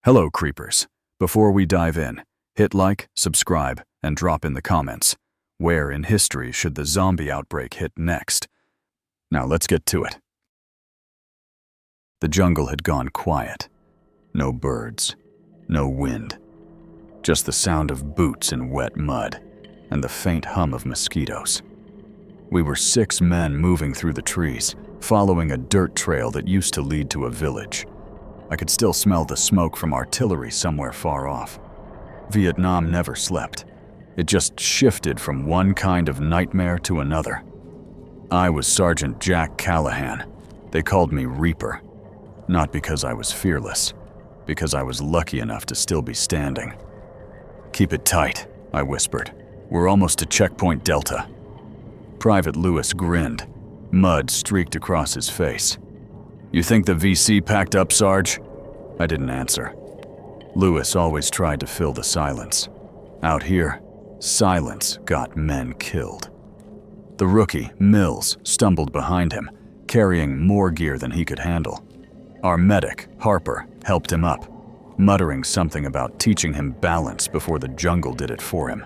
Hello, creepers. Before we dive in, hit like, subscribe, and drop in the comments. Where in history should the zombie outbreak hit next? Now let's get to it. The jungle had gone quiet. No birds, no wind. Just the sound of boots in wet mud and the faint hum of mosquitoes. We were 6 men moving through the trees, following a dirt trail that used to lead to a village. I could still smell the smoke from artillery somewhere far off. Vietnam never slept. It just shifted from one kind of nightmare to another. I was Sergeant Jack Callahan. They called me Reaper. Not because I was fearless, because I was lucky enough to still be standing. "Keep it tight," I whispered. "We're almost to checkpoint Delta." Private Lewis grinned. Mud streaked across his face. "You think the VC packed up, Sarge?" I didn't answer. Lewis always tried to fill the silence. Out here, silence got men killed. The rookie, Mills, stumbled behind him, carrying more gear than he could handle. Our medic, Harper, helped him up, muttering something about teaching him balance before the jungle did it for him.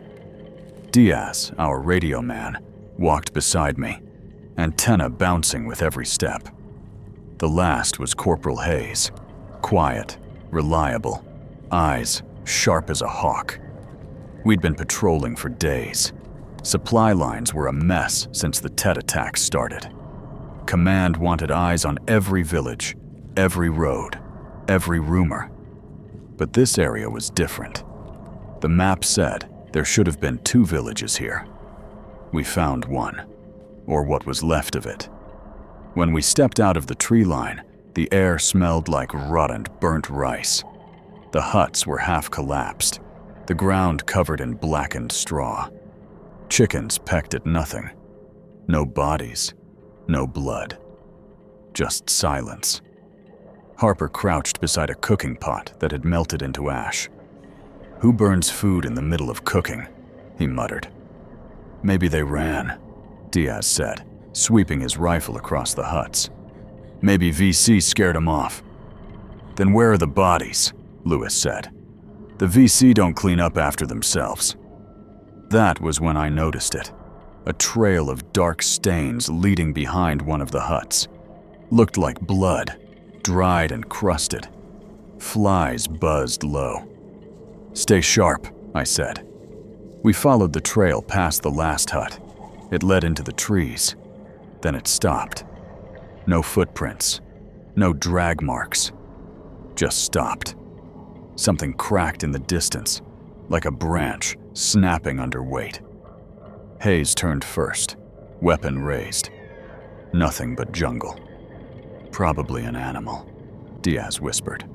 Diaz, our radio man, walked beside me, antenna bouncing with every step. The last was Corporal Hayes, quiet, reliable, eyes sharp as a hawk. We'd been patrolling for days. Supply lines were a mess since the Tet attacks started. Command wanted eyes on every village, every road, every rumor. But this area was different. The map said there should have been 2 villages here. We found one, or what was left of it. When we stepped out of the tree line, the air smelled like rotten, burnt rice. The huts were half collapsed, the ground covered in blackened straw. Chickens pecked at nothing. No bodies, no blood. Just silence. Harper crouched beside a cooking pot that had melted into ash. "Who burns food in the middle of cooking?" he muttered. "Maybe they ran," Diaz said, sweeping his rifle across the huts. "Maybe VC scared them off." "Then where are the bodies?" Lewis said. "The VC don't clean up after themselves." That was when I noticed it. A trail of dark stains leading behind one of the huts. Looked like blood, dried and crusted. Flies buzzed low. "Stay sharp," I said. We followed the trail past the last hut. It led into the trees. Then it stopped. No footprints, no drag marks. Just stopped. Something cracked in the distance, like a branch snapping under weight. Hayes turned first, weapon raised. Nothing but jungle. "Probably an animal," Diaz whispered.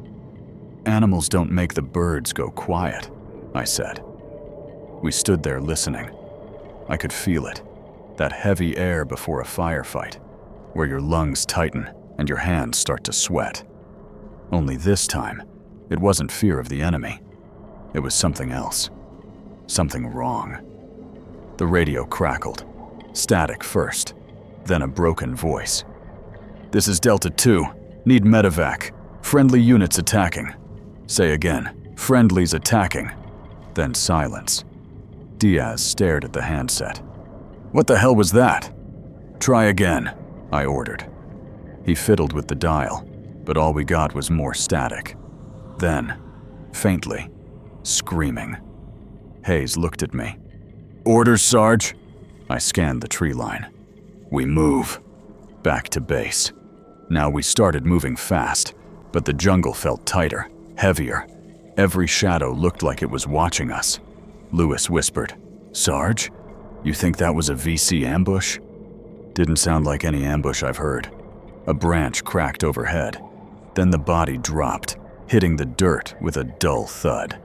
"Animals don't make the birds go quiet," I said. We stood there listening. I could feel it, that heavy air before a firefight, where your lungs tighten and your hands start to sweat. Only this time, it wasn't fear of the enemy. It was something else. Something wrong. The radio crackled. Static first, then a broken voice. "This is Delta 2. Need medevac. Friendly units attacking." "Say again. Friendlies attacking." Then silence. Diaz stared at the handset. "What the hell was that?" "Try again," I ordered. He fiddled with the dial, but all we got was more static. Then, faintly, screaming. Hayes looked at me. "Orders, Sarge?" I scanned the tree line. "We move." Back to base. Now we started moving fast, but the jungle felt tighter, heavier. Every shadow looked like it was watching us. Lewis whispered, "Sarge, you think that was a VC ambush?" Didn't sound like any ambush I've heard. A branch cracked overhead. Then the body dropped, hitting the dirt with a dull thud.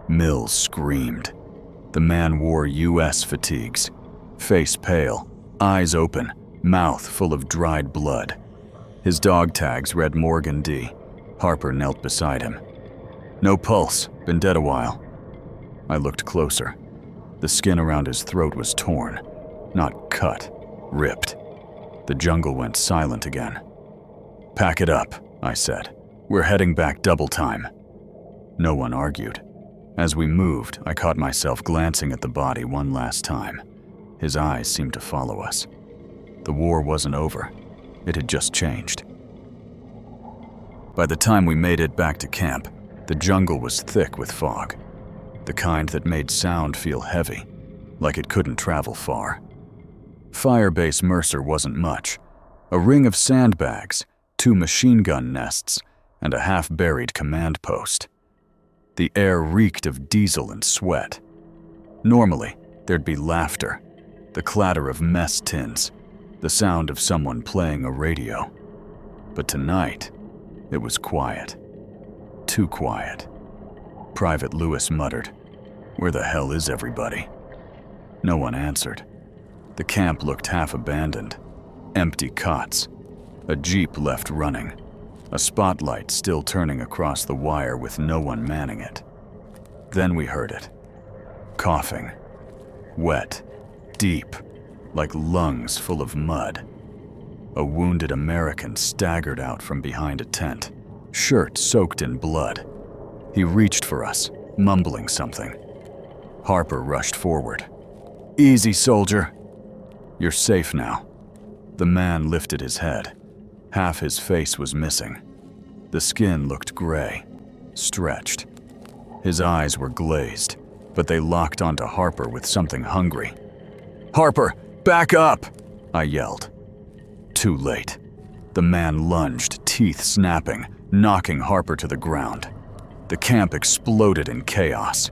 Mills screamed. The man wore US fatigues, face pale, eyes open, mouth full of dried blood. His dog tags read Morgan D. Harper knelt beside him. "No pulse, been dead a while." I looked closer. The skin around his throat was torn, not cut, ripped. The jungle went silent again. "Pack it up," I said. "We're heading back double time." No one argued. As we moved, I caught myself glancing at the body one last time. His eyes seemed to follow us. The war wasn't over. It had just changed. By the time we made it back to camp, the jungle was thick with fog. The kind that made sound feel heavy, like it couldn't travel far. Firebase Mercer wasn't much. A ring of sandbags, 2 machine gun nests, and a half-buried command post. The air reeked of diesel and sweat. Normally, there'd be laughter, the clatter of mess tins, the sound of someone playing a radio. But tonight, it was quiet. Too quiet. Private Lewis muttered, "Where the hell is everybody?" No one answered. The camp looked half abandoned. Empty cots. A jeep left running. A spotlight still turning across the wire with no one manning it. Then we heard it. Coughing. Wet. Deep. Like lungs full of mud. A wounded American staggered out from behind a tent, shirt soaked in blood. He reached for us, mumbling something. Harper rushed forward. "Easy, soldier. You're safe now." The man lifted his head. Half his face was missing. The skin looked gray, stretched. His eyes were glazed, but they locked onto Harper with something hungry. "Harper, back up!" I yelled. Too late. The man lunged, teeth snapping, knocking Harper to the ground. The camp exploded in chaos.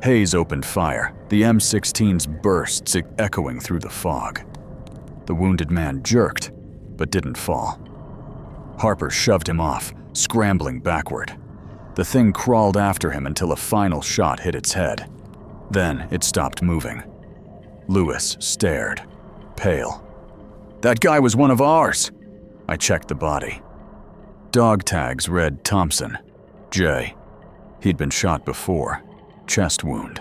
Hayes opened fire, the M16's bursts echoing through the fog. The wounded man jerked, but didn't fall. Harper shoved him off, scrambling backward. The thing crawled after him until a final shot hit its head. Then it stopped moving. Lewis stared, pale. "That guy was one of ours!" I checked the body. Dog tags read Thompson, J. He'd been shot before, chest wound.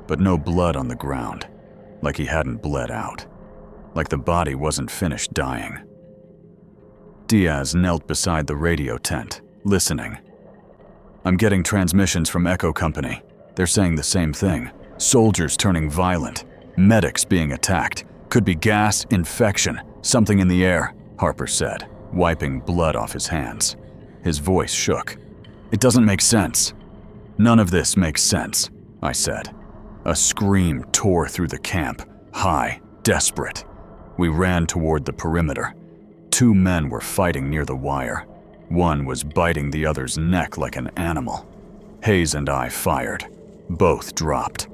But no blood on the ground, like he hadn't bled out. Like the body wasn't finished dying. Diaz knelt beside the radio tent, listening. "I'm getting transmissions from Echo Company. They're saying the same thing. Soldiers turning violent, medics being attacked. Could be gas, infection, something in the air," Harper said, wiping blood off his hands. His voice shook. "It doesn't make sense." "None of this makes sense," I said. A scream tore through the camp, high, desperate. We ran toward the perimeter. 2 men were fighting near the wire. One was biting the other's neck like an animal. Hayes and I fired. Both dropped.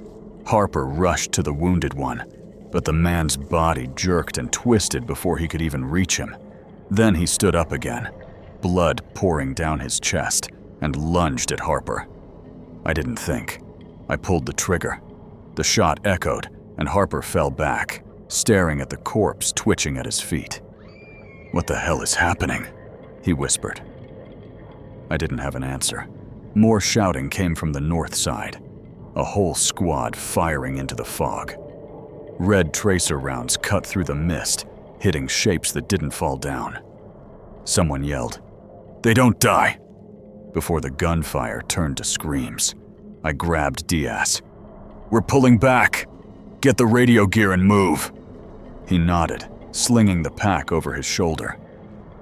Harper rushed to the wounded one, but the man's body jerked and twisted before he could even reach him. Then he stood up again, blood pouring down his chest, and lunged at Harper. I didn't think. I pulled the trigger. The shot echoed, and Harper fell back, staring at the corpse twitching at his feet. "What the hell is happening?" he whispered. I didn't have an answer. More shouting came from the north side. A whole squad firing into the fog. Red tracer rounds cut through the mist, hitting shapes that didn't fall down. Someone yelled, "They don't die!" before the gunfire turned to screams. I grabbed Diaz. "We're pulling back! Get the radio gear and move!" He nodded, slinging the pack over his shoulder.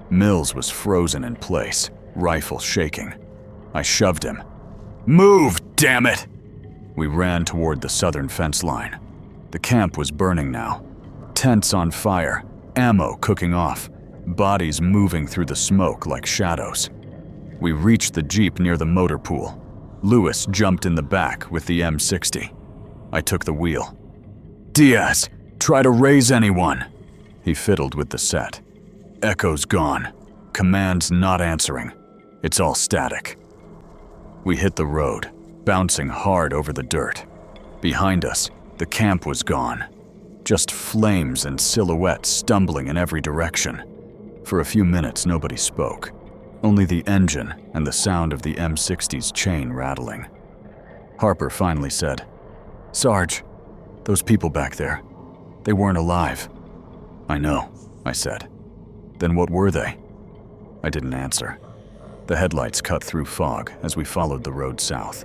Mills was frozen in place, rifle shaking. I shoved him. "Move, damn it!" We ran toward the southern fence line. The camp was burning now. Tents on fire, ammo cooking off, bodies moving through the smoke like shadows. We reached the jeep near the motor pool. Lewis jumped in the back with the M60. I took the wheel. "Diaz, try to raise anyone." He fiddled with the set. "Echo's gone. Command's not answering. It's all static." We hit the road, bouncing hard over the dirt. Behind us, the camp was gone. Just flames and silhouettes stumbling in every direction. For a few minutes, nobody spoke. Only the engine and the sound of the M60's chain rattling. Harper finally said, "Sarge, those people back there, they weren't alive." "I know," I said. "Then what were they?" I didn't answer. The headlights cut through fog as we followed the road south.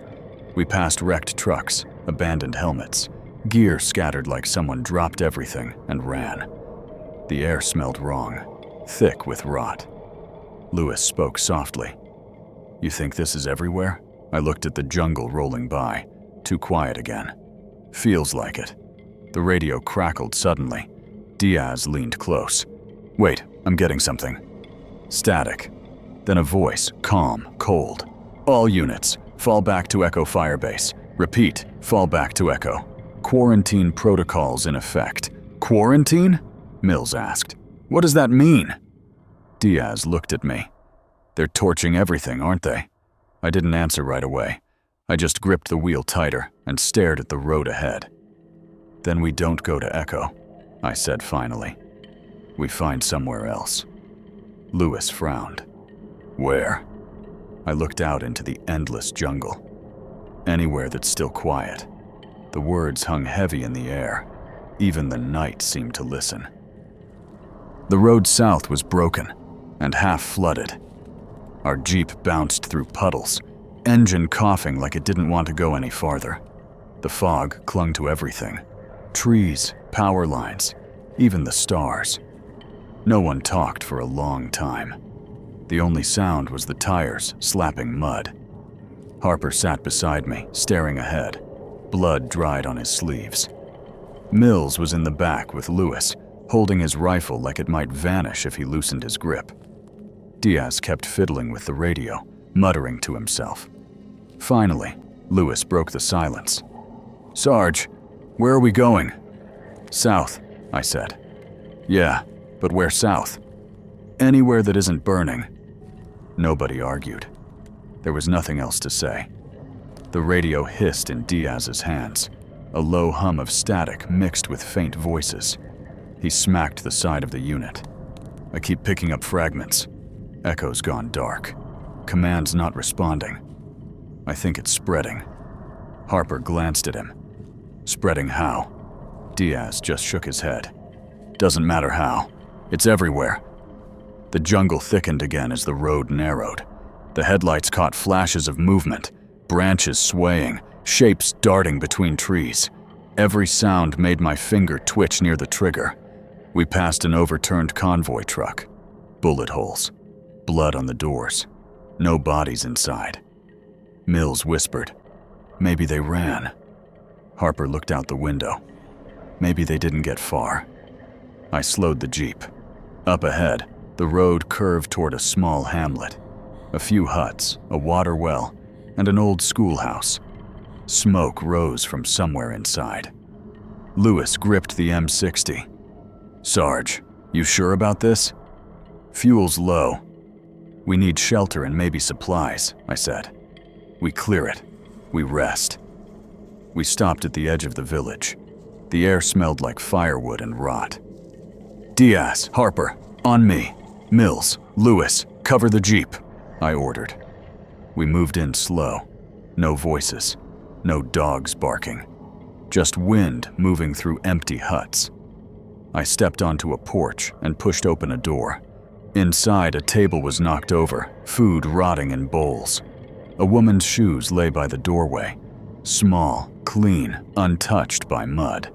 We passed wrecked trucks, abandoned helmets, gear scattered like someone dropped everything and ran. The air smelled wrong, thick with rot. Lewis spoke softly. "You think this is everywhere?" I looked at the jungle rolling by, too quiet again. "Feels like it." The radio crackled suddenly. Diaz leaned close. "Wait, I'm getting something." Static. Then a voice, calm, cold. "All units, fall back to Echo Firebase. Repeat, fall back to Echo. Quarantine protocols in effect." "Quarantine?" Mills asked. "What does that mean?" Diaz looked at me. "They're torching everything, aren't they?" I didn't answer right away. I just gripped the wheel tighter and stared at the road ahead. "Then we don't go to Echo," I said finally. "We find somewhere else." Lewis frowned. "Where?" I looked out into the endless jungle. "Anywhere that's still quiet." The words hung heavy in the air. Even the night seemed to listen. The road south was broken and half flooded. Our Jeep bounced through puddles, engine coughing like it didn't want to go any farther. The fog clung to everything. Trees, power lines, even the stars. No one talked for a long time. The only sound was the tires slapping mud. Harper sat beside me, staring ahead. Blood dried on his sleeves. Mills was in the back with Lewis, holding his rifle like it might vanish if he loosened his grip. Diaz kept fiddling with the radio, muttering to himself. Finally, Lewis broke the silence. "Sarge, where are we going?" "South," I said. "Yeah, but where south?" "Anywhere that isn't burning." Nobody argued. There was nothing else to say. The radio hissed in Diaz's hands, a low hum of static mixed with faint voices. He smacked the side of the unit. "I keep picking up fragments. Echo's gone dark. Command's not responding. I think it's spreading." Harper glanced at him. "Spreading how?" Diaz just shook his head. "Doesn't matter how. It's everywhere." The jungle thickened again as the road narrowed. The headlights caught flashes of movement, branches swaying, shapes darting between trees. Every sound made my finger twitch near the trigger. We passed an overturned convoy truck. Bullet holes. Blood on the doors. No bodies inside. Mills whispered, "Maybe they ran." Harper looked out the window. "Maybe they didn't get far." I slowed the Jeep. Up ahead, the road curved toward a small hamlet. A few huts, a water well, and an old schoolhouse. Smoke rose from somewhere inside. Lewis gripped the M60. "Sarge, you sure about this?" "Fuel's low. We need shelter and maybe supplies," I said. "We clear it. We rest." We stopped at the edge of the village. The air smelled like firewood and rot. "Diaz, Harper, on me. Mills, Lewis, cover the Jeep," I ordered. We moved in slow. No voices. No dogs barking. Just wind moving through empty huts. I stepped onto a porch and pushed open a door. Inside, a table was knocked over, food rotting in bowls. A woman's shoes lay by the doorway. Small, clean, untouched by mud.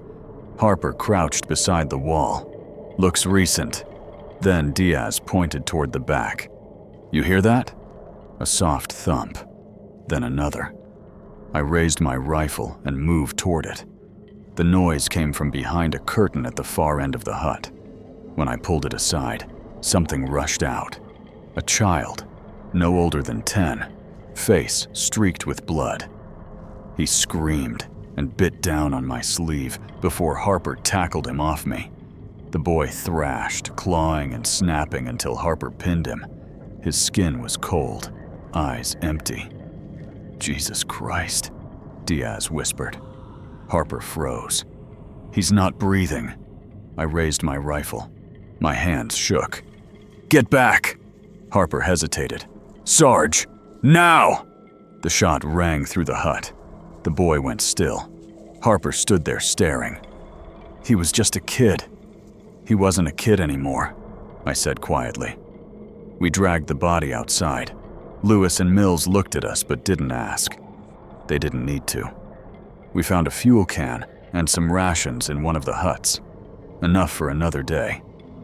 Harper crouched beside the wall. "Looks recent." Then Diaz pointed toward the back. "You hear that?" A soft thump. Then another. I raised my rifle and moved toward it. The noise came from behind a curtain at the far end of the hut. When I pulled it aside, something rushed out. A child, no older than 10, face streaked with blood. He screamed and bit down on my sleeve before Harper tackled him off me. The boy thrashed, clawing and snapping until Harper pinned him. His skin was cold, eyes empty. "Jesus Christ," Diaz whispered. Harper froze. "He's not breathing." I raised my rifle. My hands shook. "Get back!" Harper hesitated. "Sarge, now!" The shot rang through the hut. The boy went still. Harper stood there staring. "He was just a kid." "He wasn't a kid anymore," I said quietly. We dragged the body outside. Lewis and Mills looked at us but didn't ask. They didn't need to. We found a fuel can and some rations in one of the huts. Enough for another day,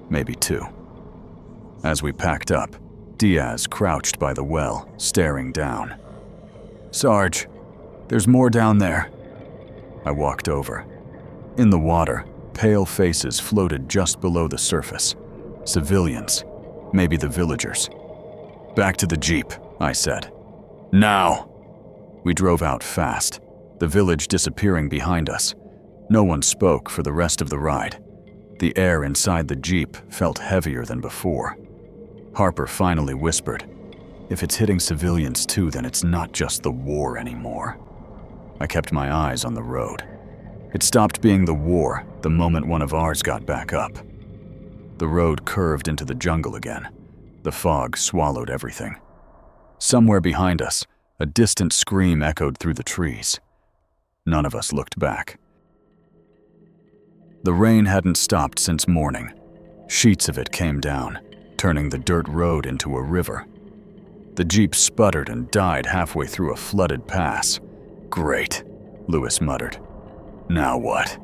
maybe two. As we packed up, Diaz crouched by the well, staring down. "Sarge, there's more down there." I walked over. In the water, pale faces floated just below the surface. Civilians, maybe the villagers. "Back to the jeep," I said. "Now!" We drove out fast, the village disappearing behind us. No one spoke for the rest of the ride. The air inside the jeep felt heavier than before. Harper finally whispered, "If it's hitting civilians too, then it's not just the war anymore." I kept my eyes on the road. It stopped being the war the moment one of ours got back up. The road curved into the jungle again. The fog swallowed everything. Somewhere behind us, a distant scream echoed through the trees. None of us looked back. The rain hadn't stopped since morning. Sheets of it came down, turning the dirt road into a river. The jeep sputtered and died halfway through a flooded pass. "Great," Lewis muttered. "Now what?"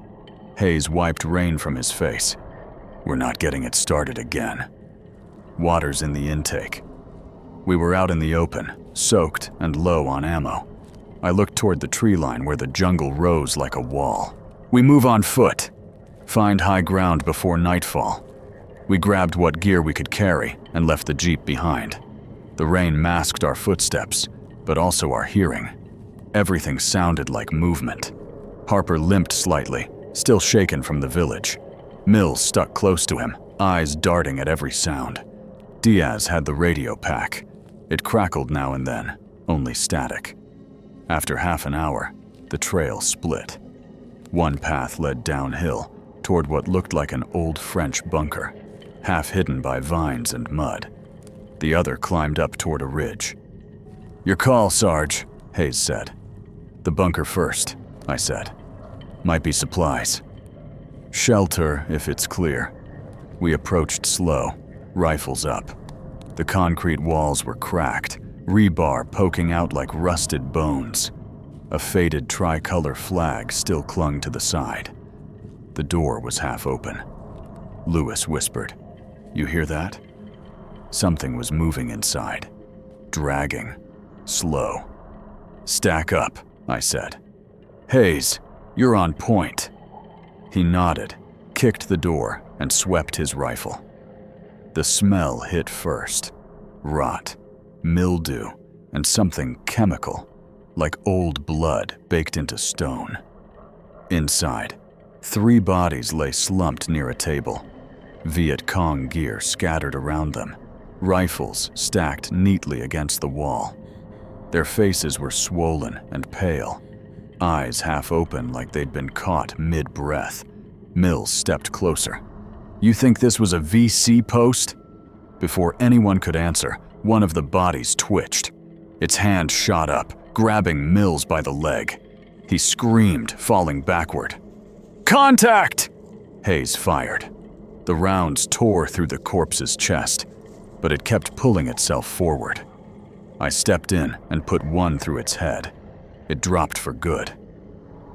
Hayes wiped rain from his face. "We're not getting it started again." Water's in the intake. We were out in the open, soaked and low on ammo. I looked toward the tree line where the jungle rose like a wall. "We move on foot. Find high ground before nightfall." We grabbed what gear we could carry and left the jeep behind. The rain masked our footsteps, but also our hearing. Everything sounded like movement. Harper limped slightly, still shaken from the village. Mills stuck close to him, eyes darting at every sound. Diaz had the radio pack. It crackled now and then, only static. After half an hour, the trail split. One path led downhill, toward what looked like an old French bunker, half hidden by vines and mud. The other climbed up toward a ridge. "Your call, Sarge," Hayes said. "The bunker first," I said. "Might be supplies." "Shelter, if it's clear." We approached slow, rifles up. The concrete walls were cracked, rebar poking out like rusted bones. A faded tricolor flag still clung to the side. The door was half open. Lewis whispered, "You hear that?" Something was moving inside, dragging, slow. "Stack up," I said. "Hayes, you're on point." He nodded, kicked the door, and swept his rifle. The smell hit first. Rot, mildew, and something chemical, like old blood baked into stone. Inside, 3 bodies lay slumped near a table. Viet Cong gear scattered around them, rifles stacked neatly against the wall. Their faces were swollen and pale, eyes half open like they'd been caught mid-breath. Mills stepped closer. "You think this was a VC post?" Before anyone could answer, one of the bodies twitched. Its hand shot up, grabbing Mills by the leg. He screamed, falling backward. "Contact!" Hayes fired. The rounds tore through the corpse's chest, but it kept pulling itself forward. I stepped in and put one through its head. It dropped for good.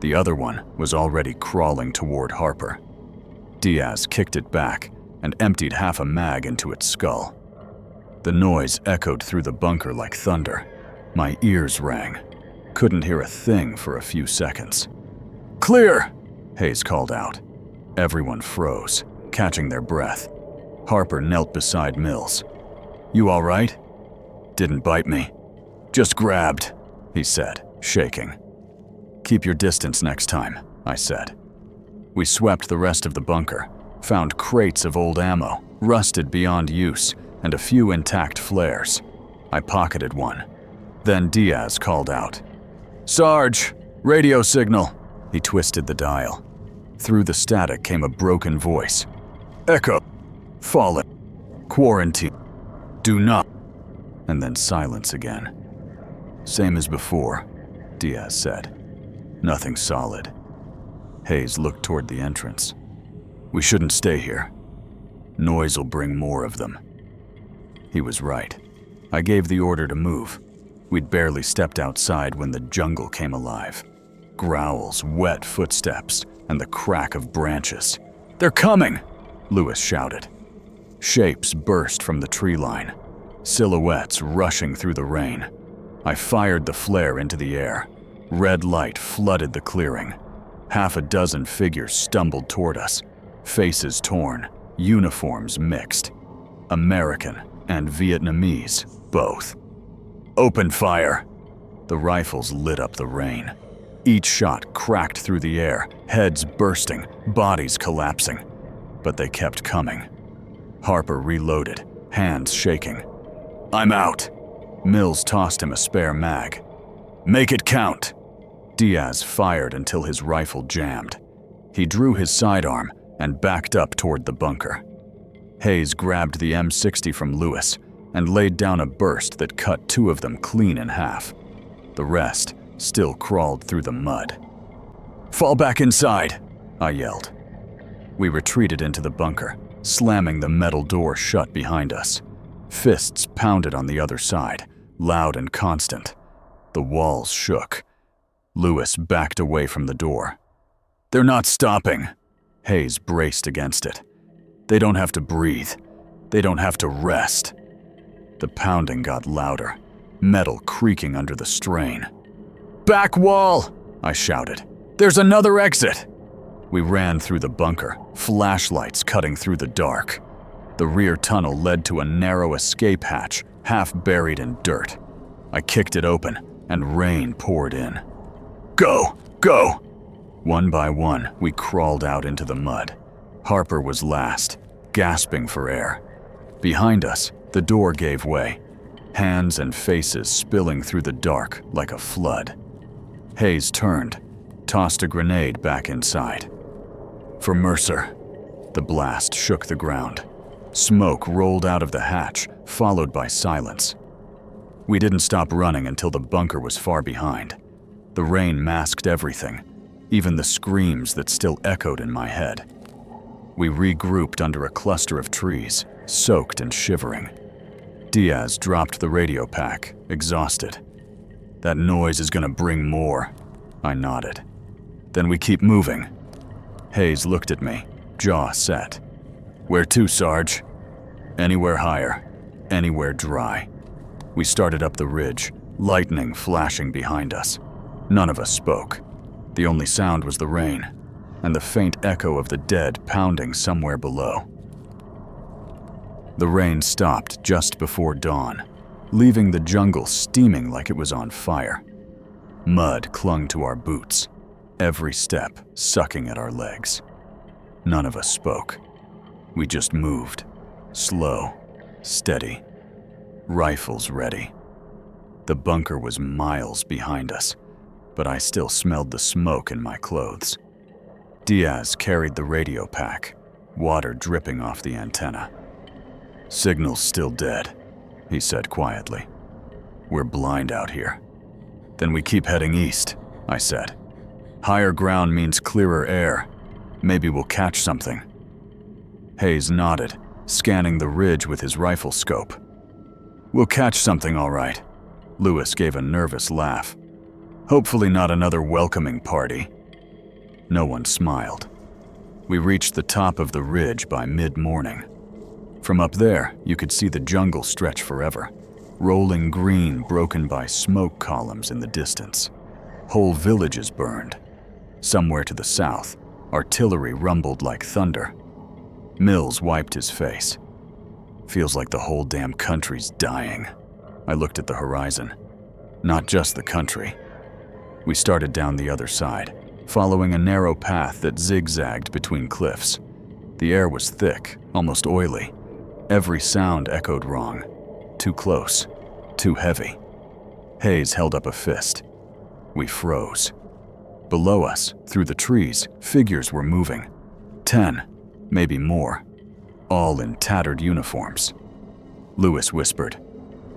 The other one was already crawling toward Harper. Diaz kicked it back and emptied half a mag into its skull. The noise echoed through the bunker like thunder. My ears rang. Couldn't hear a thing for a few seconds. "Clear!" Hayes called out. Everyone froze, catching their breath. Harper knelt beside Mills. "You all right?" "Didn't bite me. Just grabbed," he said, shaking. "Keep your distance next time," I said. We swept the rest of the bunker, found crates of old ammo, rusted beyond use, and a few intact flares. I pocketed one. Then Diaz called out. "Sarge, radio signal." He twisted the dial. Through the static came a broken voice. "Echo. Fallen. Quarantine. Do not." And then silence again. "Same as before," Diaz said. "Nothing solid." Hayes looked toward the entrance. "We shouldn't stay here. Noise'll bring more of them." He was right. I gave the order to move. We'd barely stepped outside when the jungle came alive. Growls, wet footsteps, and the crack of branches. "They're coming!" Lewis shouted. Shapes burst from the tree line, silhouettes rushing through the rain. I fired the flare into the air. Red light flooded the clearing. Half a dozen figures stumbled toward us, faces torn, uniforms mixed. American and Vietnamese, both. "Open fire!" The rifles lit up the rain. Each shot cracked through the air, heads bursting, bodies collapsing. But they kept coming. Harper reloaded, hands shaking. "I'm out." Mills tossed him a spare mag. "Make it count." Diaz fired until his rifle jammed. He drew his sidearm and backed up toward the bunker. Hayes grabbed the M60 from Lewis and laid down a burst that cut two of them clean in half. The rest still crawled through the mud. "Fall back inside," I yelled. We retreated into the bunker, slamming the metal door shut behind us. Fists pounded on the other side, loud and constant. The walls shook. Lewis backed away from the door. "They're not stopping." Hayes braced against it. "They don't have to breathe. They don't have to rest." The pounding got louder, metal creaking under the strain. "Back wall!" I shouted. "There's another exit!" We ran through the bunker, flashlights cutting through the dark. The rear tunnel led to a narrow escape hatch, half buried in dirt. I kicked it open, and rain poured in. "Go! Go!" One by one, we crawled out into the mud. Harper was last, gasping for air. Behind us, the door gave way, hands and faces spilling through the dark like a flood. Hayes turned, tossed a grenade back inside. "For Mercer." The blast shook the ground. Smoke rolled out of the hatch, followed by silence. We didn't stop running until the bunker was far behind. The rain masked everything, even the screams that still echoed in my head. We regrouped under a cluster of trees, soaked and shivering. Diaz dropped the radio pack, exhausted. "That noise is gonna bring more." I nodded. "Then we keep moving." Hayes looked at me, jaw set. "Where to, Sarge?" "Anywhere higher, anywhere dry." We started up the ridge, lightning flashing behind us. None of us spoke. The only sound was the rain, and the faint echo of the dead pounding somewhere below. The rain stopped just before dawn, leaving the jungle steaming like it was on fire. Mud clung to our boots, every step sucking at our legs. None of us spoke. We just moved, slow, steady, rifles ready. The bunker was miles behind us, but I still smelled the smoke in my clothes. Diaz carried the radio pack, water dripping off the antenna. "Signal's still dead," he said quietly. "We're blind out here." "Then we keep heading east," I said. "Higher ground means clearer air. Maybe we'll catch something." Hayes nodded, scanning the ridge with his rifle scope. "We'll catch something all right." Lewis gave a nervous laugh. "Hopefully not another welcoming party." No one smiled. We reached the top of the ridge by mid-morning. From up there, you could see the jungle stretch forever, rolling green broken by smoke columns in the distance. Whole villages burned. Somewhere to the south, artillery rumbled like thunder. Mills wiped his face. "Feels like the whole damn country's dying." I looked at the horizon. Not just the country. We started down the other side, following a narrow path that zigzagged between cliffs. The air was thick, almost oily. Every sound echoed wrong. Too close. Too heavy. Hayes held up a fist. We froze. Below us, through the trees, figures were moving. 10, maybe more. All in tattered uniforms. Lewis whispered,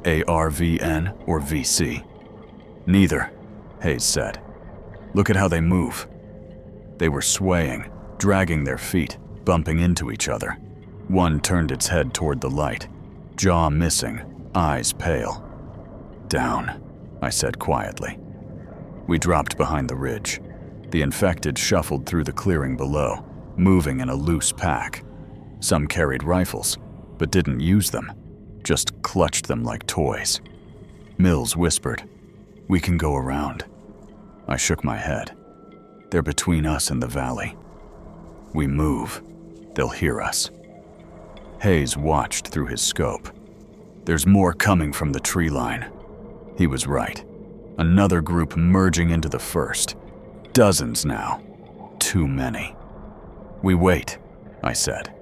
"ARVN or VC?" "Neither," Hayes said. "Look at how they move." They were swaying, dragging their feet, bumping into each other. One turned its head toward the light, jaw missing, eyes pale. "Down," I said quietly. We dropped behind the ridge. The infected shuffled through the clearing below, moving in a loose pack. Some carried rifles, but didn't use them, just clutched them like toys. Mills whispered, "We can go around." I shook my head. "They're between us and the valley. We move, they'll hear us." Hayes watched through his scope. "There's more coming from the tree line." He was right. Another group merging into the first. Dozens now. Too many. "We wait," I said.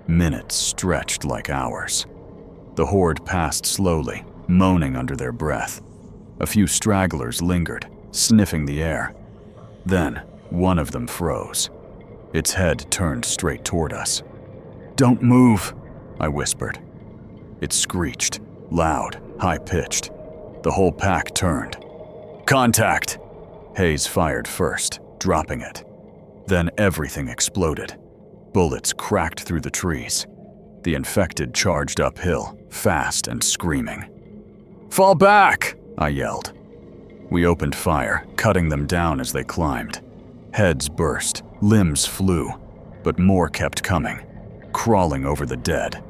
Minutes stretched like hours. The horde passed slowly, moaning under their breath. A few stragglers lingered, sniffing the air. Then, one of them froze. Its head turned straight toward us. "Don't move," I whispered. It screeched, loud, high-pitched. The whole pack turned. "Contact!" Hayes fired first, dropping it. Then everything exploded. Bullets cracked through the trees. The infected charged uphill, fast and screaming. "Fall back!" I yelled. We opened fire, cutting them down as they climbed. Heads burst, limbs flew, but more kept coming, crawling over the dead.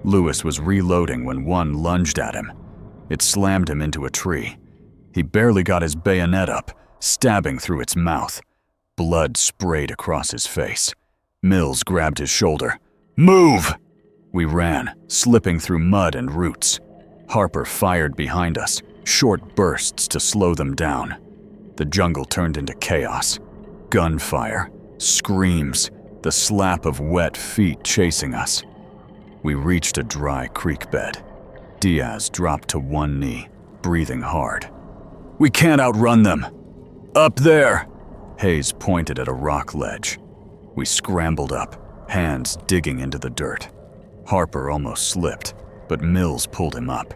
Lewis was reloading when one lunged at him. It slammed him into a tree. He barely got his bayonet up, stabbing through its mouth. Blood sprayed across his face. Mills grabbed his shoulder. "Move!" We ran, slipping through mud and roots. Harper fired behind us, short bursts to slow them down. The jungle turned into chaos. Gunfire, screams, the slap of wet feet chasing us. We reached a dry creek bed. Diaz dropped to one knee, breathing hard. "We can't outrun them!" "Up there!" Hayes pointed at a rock ledge. We scrambled up, hands digging into the dirt. Harper almost slipped, but Mills pulled him up.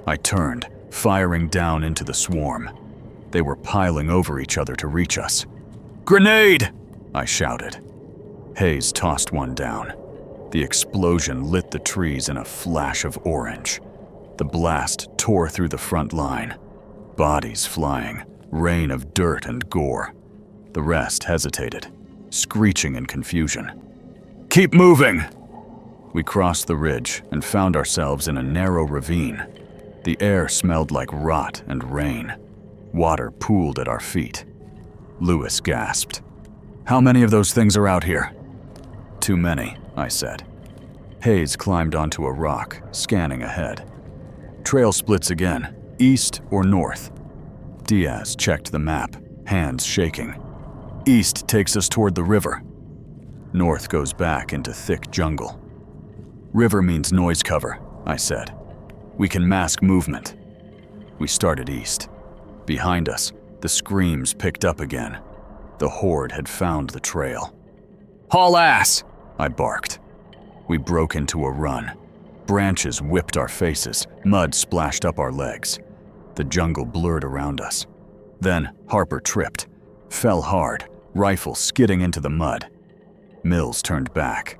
I turned, firing down into the swarm. They were piling over each other to reach us. "Grenade!" I shouted. Hayes tossed one down. The explosion lit the trees in a flash of orange. The blast tore through the front line. Bodies flying, rain of dirt and gore. The rest hesitated, screeching in confusion. "Keep moving!" We crossed the ridge and found ourselves in a narrow ravine. The air smelled like rot and rain. Water pooled at our feet. Lewis gasped. "How many of those things are out here?" "Too many," I said. Hayes climbed onto a rock, scanning ahead. "Trail splits again, east or north?" Diaz checked the map, hands shaking. "East takes us toward the river. North goes back into thick jungle." "River means noise cover," I said. "We can mask movement." We started east. Behind us, the screams picked up again. The horde had found the trail. "Haul ass!" I barked. We broke into a run. Branches whipped our faces, mud splashed up our legs. The jungle blurred around us. Then Harper tripped, fell hard, rifle skidding into the mud. Mills turned back.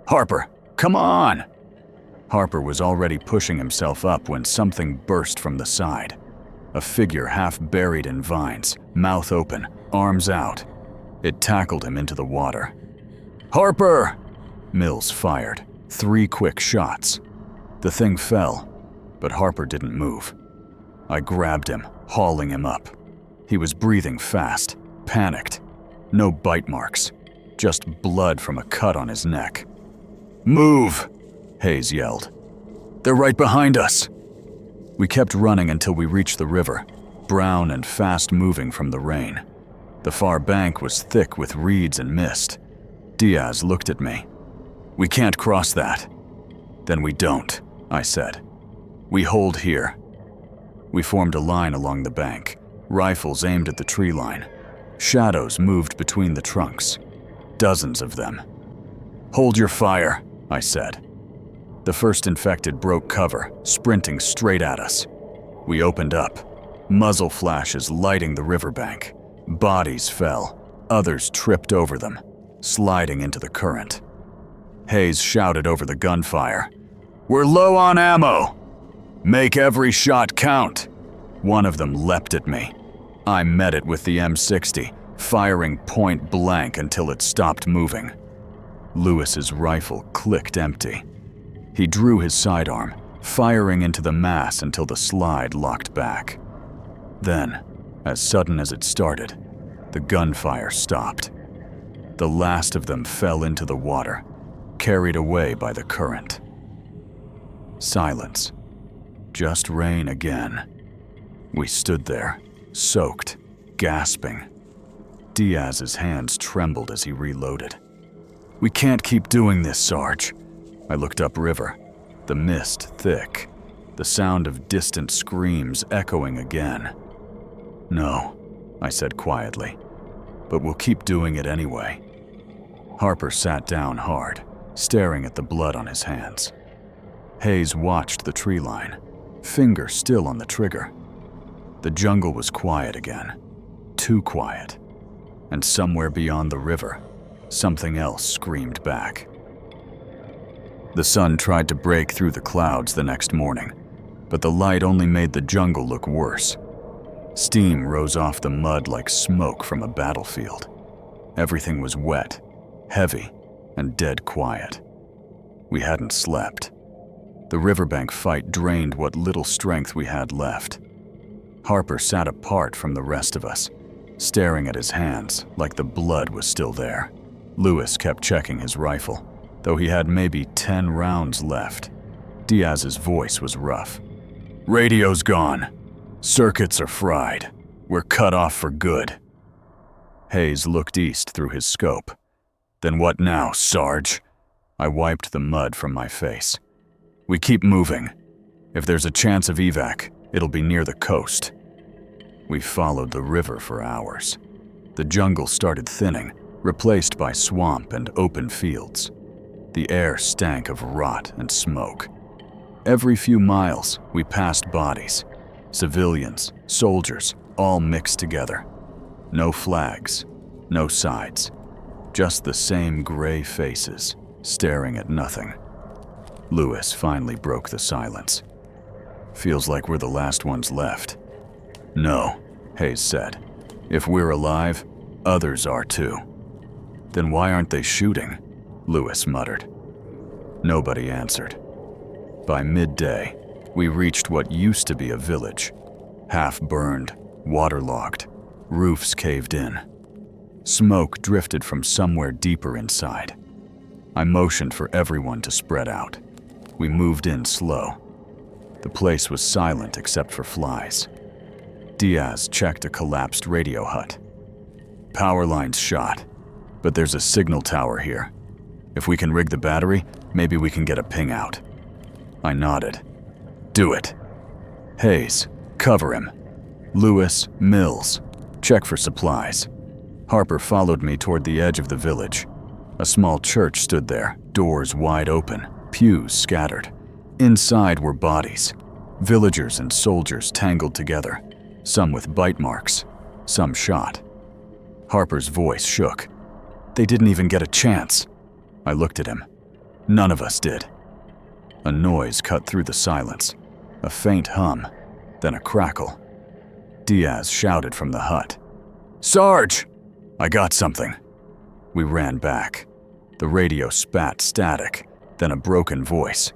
"Harper, come on!" Harper was already pushing himself up when something burst from the side. A figure half buried in vines, mouth open, arms out. It tackled him into the water. "Harper!" Mills fired, 3 quick shots. The thing fell, but Harper didn't move. I grabbed him, hauling him up. He was breathing fast, panicked. No bite marks, just blood from a cut on his neck. "Move!" Hayes yelled. "They're right behind us!" We kept running until we reached the river, brown and fast-moving from the rain. The far bank was thick with reeds and mist. Diaz looked at me. "We can't cross that." "Then we don't," I said. "We hold here." We formed a line along the bank, rifles aimed at the tree line. Shadows moved between the trunks. Dozens of them. "Hold your fire," I said. The first infected broke cover, sprinting straight at us. We opened up, muzzle flashes lighting the riverbank. Bodies fell, others tripped over them, sliding into the current. Hayes shouted over the gunfire, "We're low on ammo!" Make every shot count! One of them leapt at me. I met it with the M60, firing point blank until it stopped moving. Lewis's rifle clicked empty. He drew his sidearm, firing into the mass until the slide locked back. Then, as sudden as it started, the gunfire stopped. The last of them fell into the water, carried away by the current. Silence. Just rain again. We stood there, soaked, gasping. Diaz's hands trembled as he reloaded. "We can't keep doing this, Sarge." I looked upriver, the mist thick, the sound of distant screams echoing again. "No," I said quietly, "but we'll keep doing it anyway." Harper sat down hard, staring at the blood on his hands. Hayes watched the tree line, finger still on the trigger. The jungle was quiet again, too quiet, and somewhere beyond the river, something else screamed back. The sun tried to break through the clouds the next morning, but the light only made the jungle look worse. Steam rose off the mud like smoke from a battlefield. Everything was wet, heavy, and dead quiet. We hadn't slept. The Riverbank fight drained what little strength we had left. Harper sat apart from the rest of us, staring at his hands like the blood was still there. Lewis kept checking his rifle, though he had maybe 10 rounds left. Diaz's voice was rough. "Radio's gone. Circuits are fried. We're cut off for good." Hayes looked east through his scope. "Then what now, Sarge?" I wiped the mud from my face. "We keep moving. If there's a chance of evac, it'll be near the coast." We followed the river for hours. The jungle started thinning, replaced by swamp and open fields. The air stank of rot and smoke. Every few miles, we passed bodies. Civilians, soldiers, all mixed together. No flags, no sides. Just the same gray faces, staring at nothing. Lewis finally broke the silence. "Feels like we're the last ones left." "No," Hayes said. "If we're alive, others are too." "Then why aren't they shooting?" Lewis muttered. Nobody answered. By midday, we reached what used to be a village. Half-burned, waterlogged, roofs caved in. Smoke drifted from somewhere deeper inside. I motioned for everyone to spread out. We moved in slow. The place was silent except for flies. Diaz checked a collapsed radio hut. "Power line's shot, but there's a signal tower here. If we can rig the battery, maybe we can get a ping out." I nodded. "Do it." "Hayes, cover him. Lewis, Mills, check for supplies." Harper followed me toward the edge of the village. A small church stood there, doors wide open, pews scattered. Inside were bodies, villagers and soldiers tangled together, some with bite marks, some shot. Harper's voice shook. "They didn't even get a chance." I looked at him. None of us did. A noise cut through the silence, a faint hum, then a crackle. Diaz shouted from the hut. "Sarge! I got something." We ran back. The radio spat static, then a broken voice.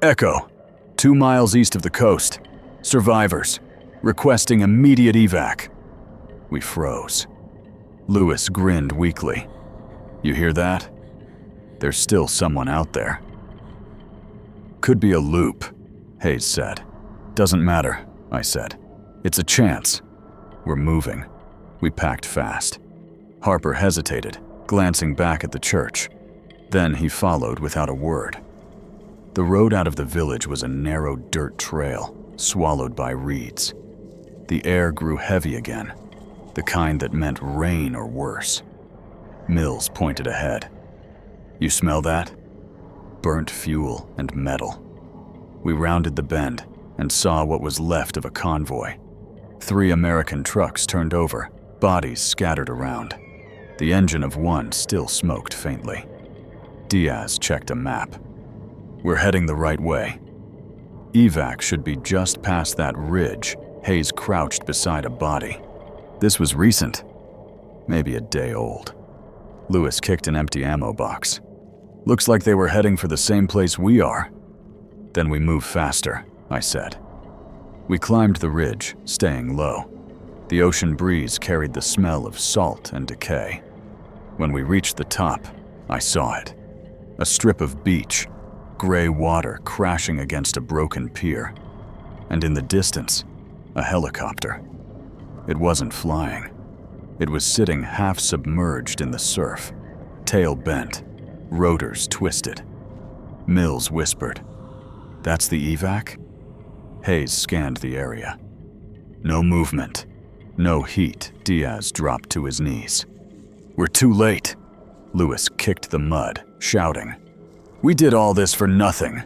"Echo, 2 miles east of the coast. Survivors, requesting immediate evac." We froze. Lewis grinned weakly. "You hear that? There's still someone out there." "Could be a loop," Hayes said. "Doesn't matter," I said. "It's a chance. We're moving." We packed fast. Harper hesitated, glancing back at the church. Then he followed without a word. The road out of the village was a narrow dirt trail, swallowed by reeds. The air grew heavy again, the kind that meant rain or worse. Mills pointed ahead. "You smell that? Burnt fuel and metal." We rounded the bend and saw what was left of a convoy. 3 American trucks turned over, bodies scattered around. The engine of one still smoked faintly. Diaz checked a map. "We're heading the right way." Evac should be just past that ridge. Hayes crouched beside a body. This was recent, maybe a day old. Lewis kicked an empty ammo box. Looks like they were heading for the same place we are. Then we move faster, I said. We climbed the ridge, staying low. The ocean breeze carried the smell of salt and decay. When we reached the top, I saw it. A strip of beach, gray water crashing against a broken pier. And in the distance, a helicopter. It wasn't flying. It was sitting half submerged in the surf, tail bent, rotors twisted. Mills whispered, "That's the evac?" Hayes scanned the area. No movement, no heat. Diaz dropped to his knees. "We're too late." Lewis kicked the mud, shouting, "We did all this for nothing."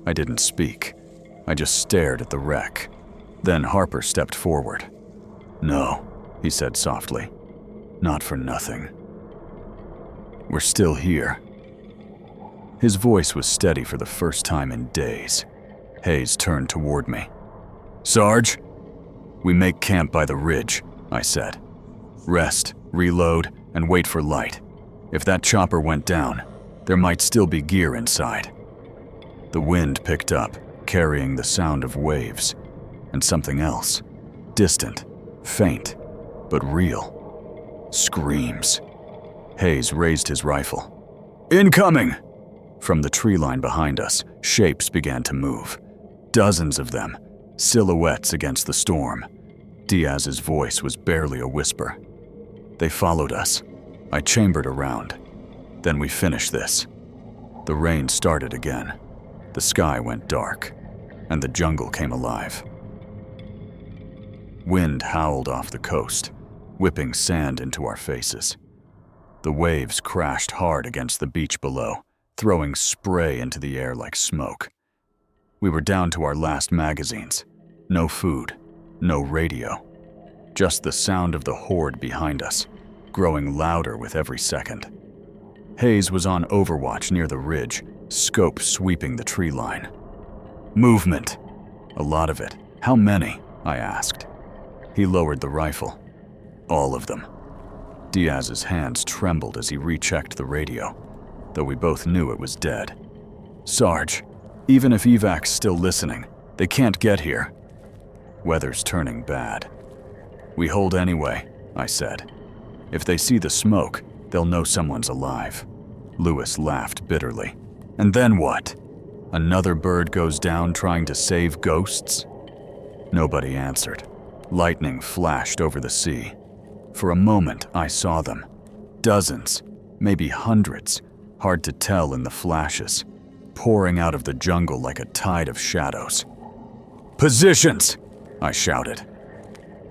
I didn't speak. I just stared at the wreck. Then Harper stepped forward. "No," he said softly. "Not for nothing. We're still here." His voice was steady for the first time in days. Hayes turned toward me. "Sarge?" "We make camp by the ridge," I said. "Rest, reload, and wait for light. If that chopper went down, there might still be gear inside." The wind picked up, carrying the sound of waves, and something else, distant, faint, but real. Screams. Hayes raised his rifle. "Incoming!" From the tree line behind us, shapes began to move. Dozens of them, silhouettes against the storm. Diaz's voice was barely a whisper. They followed us. I chambered around. Then we finished this. The rain started again. The sky went dark, and the jungle came alive. Wind howled off the coast, whipping sand into our faces. The waves crashed hard against the beach below, throwing spray into the air like smoke. We were down to our last magazines. No food, no radio. Just the sound of the horde behind us, growing louder with every second. Hayes was on overwatch near the ridge, scope sweeping the tree line. "Movement." "A lot of it. How many?" I asked. He lowered the rifle. "All of them." Diaz's hands trembled as he rechecked the radio, though we both knew it was dead. "Sarge, even if evac's still listening, they can't get here." "Weather's turning bad." "We hold anyway," I said. "If they see the smoke, they'll know someone's alive." Lewis laughed bitterly. "And then what? Another bird goes down trying to save ghosts?" Nobody answered. Lightning flashed over the sea. For a moment, I saw them. Dozens, maybe hundreds, hard to tell in the flashes, pouring out of the jungle like a tide of shadows. "Positions!" I shouted.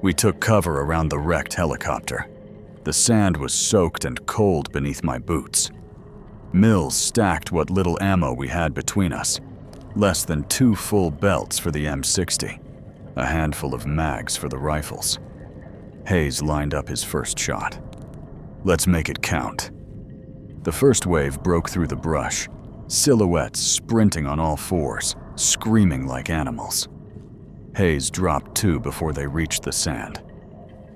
We took cover around the wrecked helicopter. The sand was soaked and cold beneath my boots. Mills stacked what little ammo we had between us. Less than 2 full belts for the M60. A handful of mags for the rifles. Hayes lined up his first shot. "Let's make it count." The first wave broke through the brush, silhouettes sprinting on all fours, screaming like animals. Hayes dropped 2 before they reached the sand.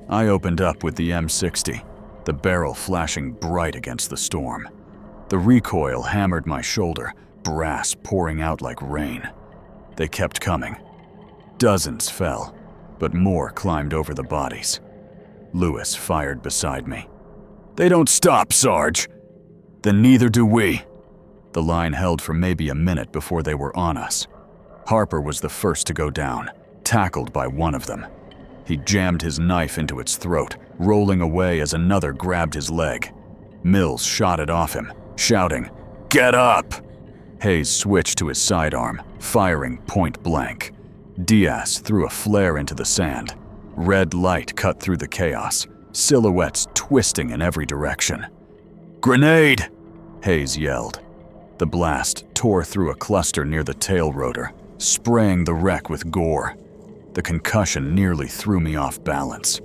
I opened up with the M60, the barrel flashing bright against the storm. The recoil hammered my shoulder, brass pouring out like rain. They kept coming. Dozens fell, but more climbed over the bodies. Lewis fired beside me. "They don't stop, Sarge!" "Then neither do we." The line held for maybe a minute before they were on us. Harper was the first to go down, tackled by one of them. He jammed his knife into its throat, rolling away as another grabbed his leg. Mills shot it off him, shouting, "Get up!" Hayes switched to his sidearm, firing point blank. Diaz threw a flare into the sand. Red light cut through the chaos, silhouettes twisting in every direction. "Grenade!" Hayes yelled. The blast tore through a cluster near the tail rotor, spraying the wreck with gore. The concussion nearly threw me off balance.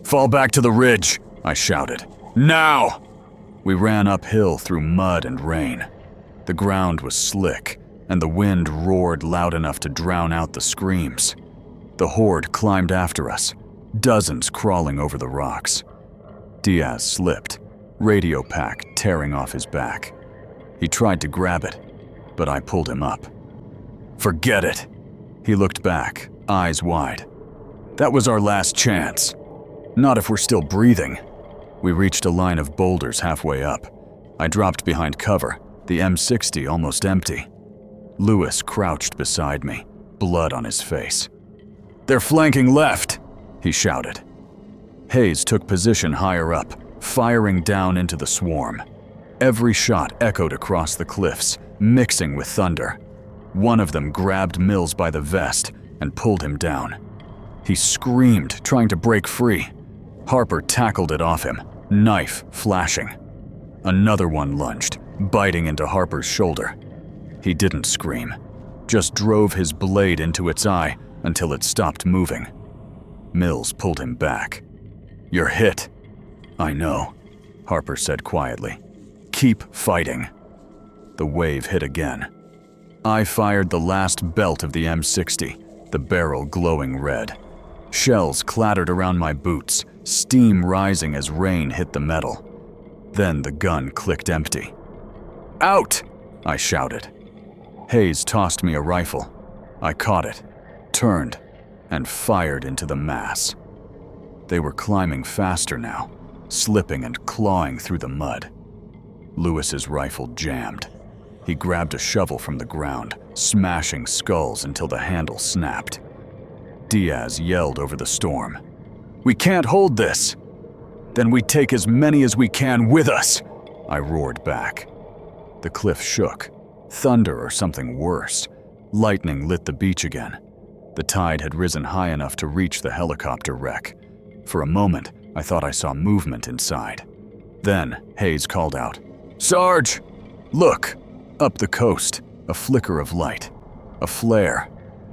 "Fall back to the ridge!" I shouted. "Now!" We ran uphill through mud and rain. The ground was slick, and the wind roared loud enough to drown out the screams. The horde climbed after us, dozens crawling over the rocks. Diaz slipped, radio pack tearing off his back. He tried to grab it, but I pulled him up. "Forget it." He looked back, eyes wide. "That was our last chance. Not if we're still breathing." We reached a line of boulders halfway up. I dropped behind cover, the M60 almost empty. Lewis crouched beside me, blood on his face. "They're flanking left," he shouted. Hayes took position higher up, firing down into the swarm. Every shot echoed across the cliffs, mixing with thunder. One of them grabbed Mills by the vest and pulled him down. He screamed, trying to break free. Harper tackled it off him, knife flashing. Another one lunged, biting into Harper's shoulder. He didn't scream, just drove his blade into its eye until it stopped moving. Mills pulled him back. "You're hit." "I know," Harper said quietly. "Keep fighting." The wave hit again. I fired the last belt of the M60, the barrel glowing red. Shells clattered around my boots, steam rising as rain hit the metal. Then the gun clicked empty. "Out!" I shouted. Hayes tossed me a rifle. I caught it, turned, and fired into the mass. They were climbing faster now, slipping and clawing through the mud. Lewis's rifle jammed. He grabbed a shovel from the ground, smashing skulls until the handle snapped. Diaz yelled over the storm. "We can't hold this!" "Then we take as many as we can with us!" I roared back. The cliff shook. Thunder or something worse. Lightning lit the beach again. The tide had risen high enough to reach the helicopter wreck. For a moment, I thought I saw movement inside. Then, Hayes called out, "Sarge! Look! Up the coast, a flicker of light. A flare.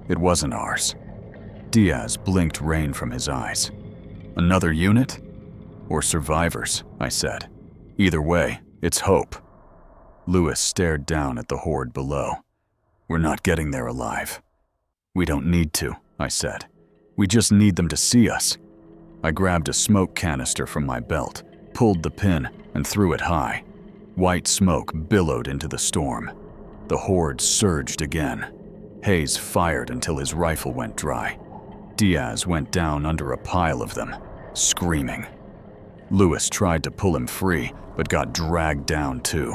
It wasn't ours." Diaz blinked rain from his eyes. "Another unit? Or survivors," I said. "Either way, it's hope." Lewis stared down at the horde below. "We're not getting there alive." "We don't need to," I said. "We just need them to see us." I grabbed a smoke canister from my belt, pulled the pin, and threw it high. White smoke billowed into the storm. The horde surged again. Hayes fired until his rifle went dry. Diaz went down under a pile of them, screaming. Lewis tried to pull him free, but got dragged down too.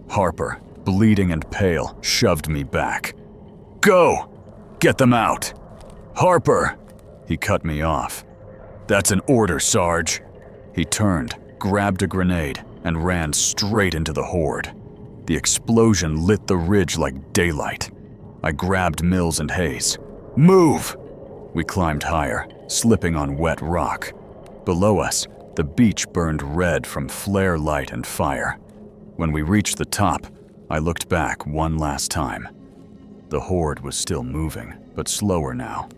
Harper, bleeding and pale, shoved me back. "Go! Get them out!" "Harper!" He cut me off. "That's an order, Sarge." He turned, grabbed a grenade, and ran straight into the horde. The explosion lit the ridge like daylight. I grabbed Mills and Hayes. "Move!" We climbed higher, slipping on wet rock. Below us, the beach burned red from flare light and fire. When we reached the top, I looked back one last time. The horde was still moving, but slower now.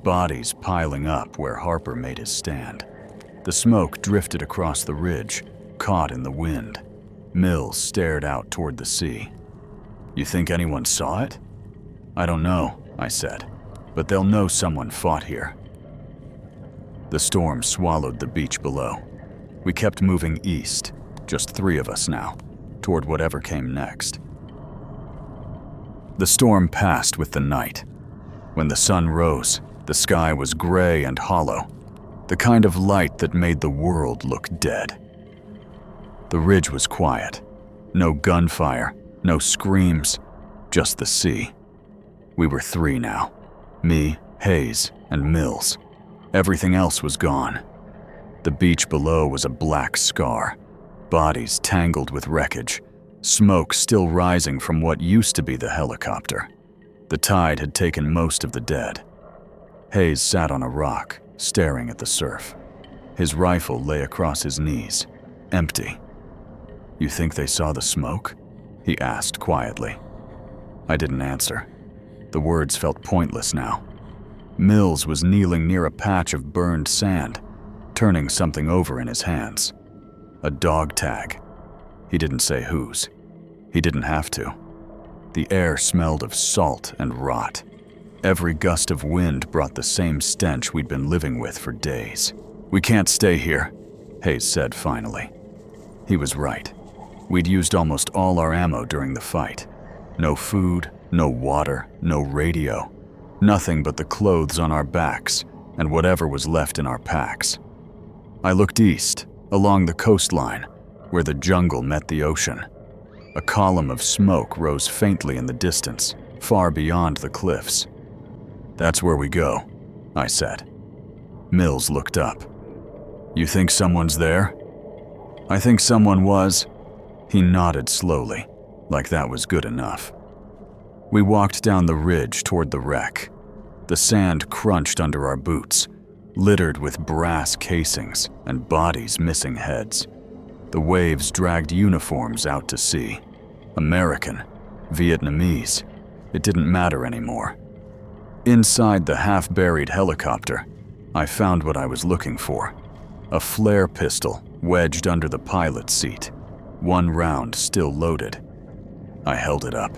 Bodies piling up where Harper made his stand. The smoke drifted across the ridge, caught in the wind. Mills stared out toward the sea. "You think anyone saw it?" "I don't know," I said, "but they'll know someone fought here." The storm swallowed the beach below. We kept moving east, just 3 of us now, toward whatever came next. The storm passed with the night. When the sun rose, the sky was gray and hollow, the kind of light that made the world look dead. The ridge was quiet. No gunfire, no screams, just the sea. We were 3 now. Me, Hayes, and Mills. Everything else was gone. The beach below was a black scar, bodies tangled with wreckage, smoke still rising from what used to be the helicopter. The tide had taken most of the dead. Hayes sat on a rock, staring at the surf. His rifle lay across his knees, empty. "You think they saw the smoke?" he asked quietly. I didn't answer. The words felt pointless now. Mills was kneeling near a patch of burned sand, turning something over in his hands. A dog tag. He didn't say whose. He didn't have to. The air smelled of salt and rot. Every gust of wind brought the same stench we'd been living with for days. "We can't stay here," Hayes said finally. He was right. We'd used almost all our ammo during the fight. No food, no water, no radio. Nothing but the clothes on our backs and whatever was left in our packs. I looked east, along the coastline, where the jungle met the ocean. A column of smoke rose faintly in the distance, far beyond the cliffs. "That's where we go," I said. Mills looked up. "You think someone's there?" "I think someone was." He nodded slowly, like that was good enough. We walked down the ridge toward the wreck. The sand crunched under our boots, littered with brass casings and bodies missing heads. The waves dragged uniforms out to sea. American, Vietnamese, it didn't matter anymore. Inside the half-buried helicopter, I found what I was looking for. A flare pistol wedged under the pilot's seat, one round still loaded. I held it up.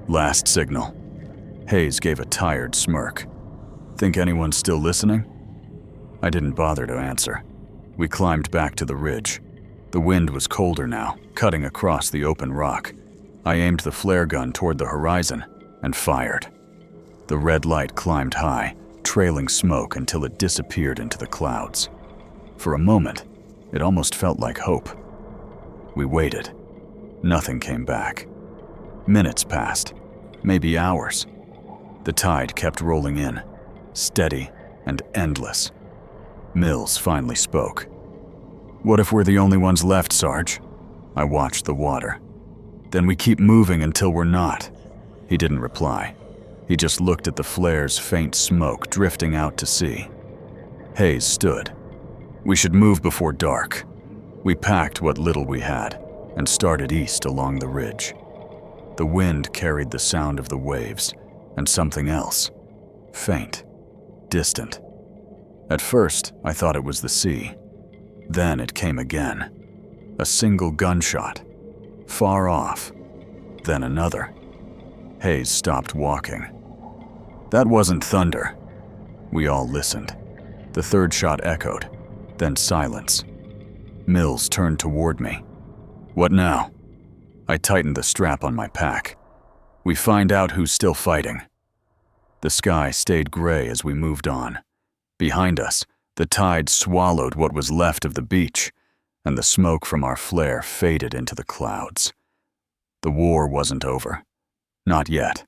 "Last signal." Hayes gave a tired smirk. "Think anyone's still listening?" I didn't bother to answer. We climbed back to the ridge. The wind was colder now, cutting across the open rock. I aimed the flare gun toward the horizon and fired. The red light climbed high, trailing smoke until it disappeared into the clouds. For a moment, it almost felt like hope. We waited. Nothing came back. Minutes passed, maybe hours. The tide kept rolling in, steady and endless. Mills finally spoke. "What if we're the only ones left, Sarge?" I watched the water. "Then we keep moving until we're not." He didn't reply. He just looked at the flare's faint smoke drifting out to sea. Hayes stood. "We should move before dark." We packed what little we had and started east along the ridge. The wind carried the sound of the waves and something else, faint, distant. At first, I thought it was the sea. Then it came again. A single gunshot, far off, then another. Hayes stopped walking. "That wasn't thunder." We all listened. The third shot echoed, then silence. Mills turned toward me. "What now?" I tightened the strap on my pack. "We find out who's still fighting." The sky stayed gray as we moved on. Behind us, the tide swallowed what was left of the beach, and the smoke from our flare faded into the clouds. The war wasn't over. Not yet.